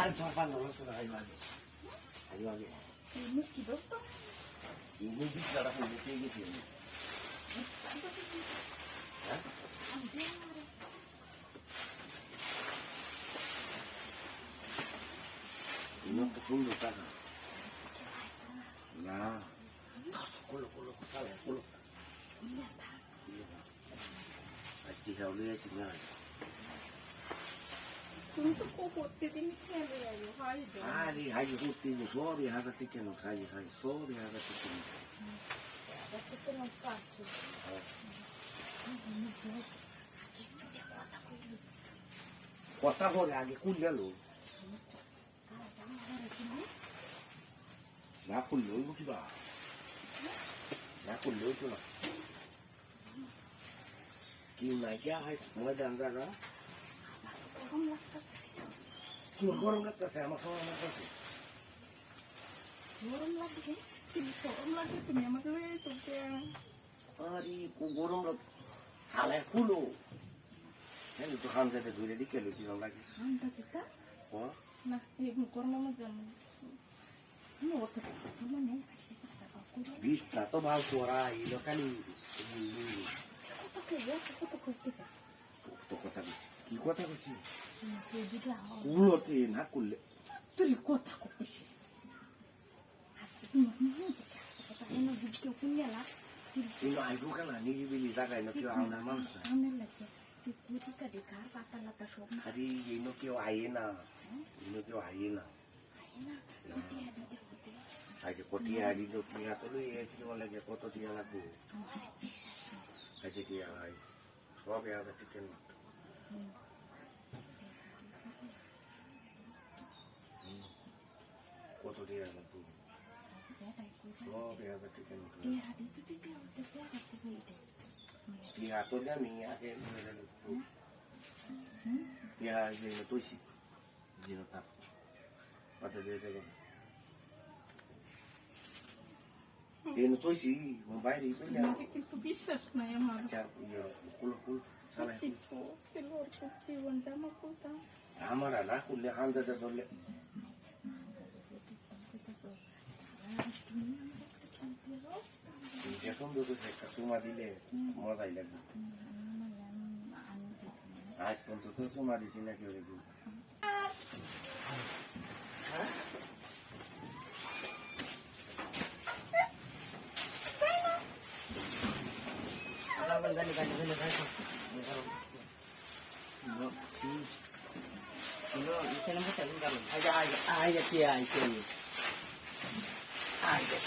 아니 저판 넣었어 아이마게 아이마게 이거 기뒀어? 이거 비싸라고 이렇게 얘기해 이것도 손도 따가 나 가서 꼴로 살아 꼴로 아직 해올래 지금 Untuk kokot ini kaya ya, hai dong. Hari hutin sorry haga tiken hari sorry haga tiken Tapi kenapa sih? কথা হলে আগে কুল গেল না খুললে ওই কিবা না খুললে ওই তো না কি নাইকিয়া হয় ময়দান জায়গা তোমার গরম লাগতেছে আমার সময় লাগতেছে Gurung lagi, gurung lagi punya maklum itu ya. আরে গরম সালে কুলো হ্যাঁ তো হামজাতে ধরে দিকে লুকি লাগে Anda kita, ও nah ibu gurung mama jam. Ini waktu cuma nih bisa ada aku. বিছটা তো ভাল করা এলো খালি Aku kerja, aku tak kerja. তো কথা বলছি কি কথা বলছি Ini juga. কুলোতে না করলে Teri kota aku sih. Asli mah kita enak video punya lah. কিন্তু আইবো কেন নিরিবিলি জায়গায় না কেউ আমার মানুষ না Ano lagi? Di kadikar patan lata sob na. আরে এনো কেউ আইয়ে না এনো কেউ আইয়ে না Ayun na, hindi ada di hotel. আজকে কটিয়া দিল টিয়া তো লই এসি বলে যে কত টিয়া লাগবে Tuhan bisa sih. আজকে টিয়া হয় সব একা টিকেন কত টিয়া লাগবে Saya tak ikut. সব একা টিকেন Dia ada itu dia hotel dia ada tiga ide. টিয়া তো জানি আগে টিয়া যে তুইছি জিনো তাপ পাতে দিয়ে দেবেন এনো তুইছি বাইরে পেলে Itu bisa na yang mana? আচ্ছা কুল সালাই Cipo, silur kuci wanda makuta. আমার না করলে হামজাতে ধরলে যে সুন্দর করে একটা সুমা দিলে মজাই লাগবে আজ পর্যন্ত তো সুমা দিচ্ছি না কেউ রেখে Aja,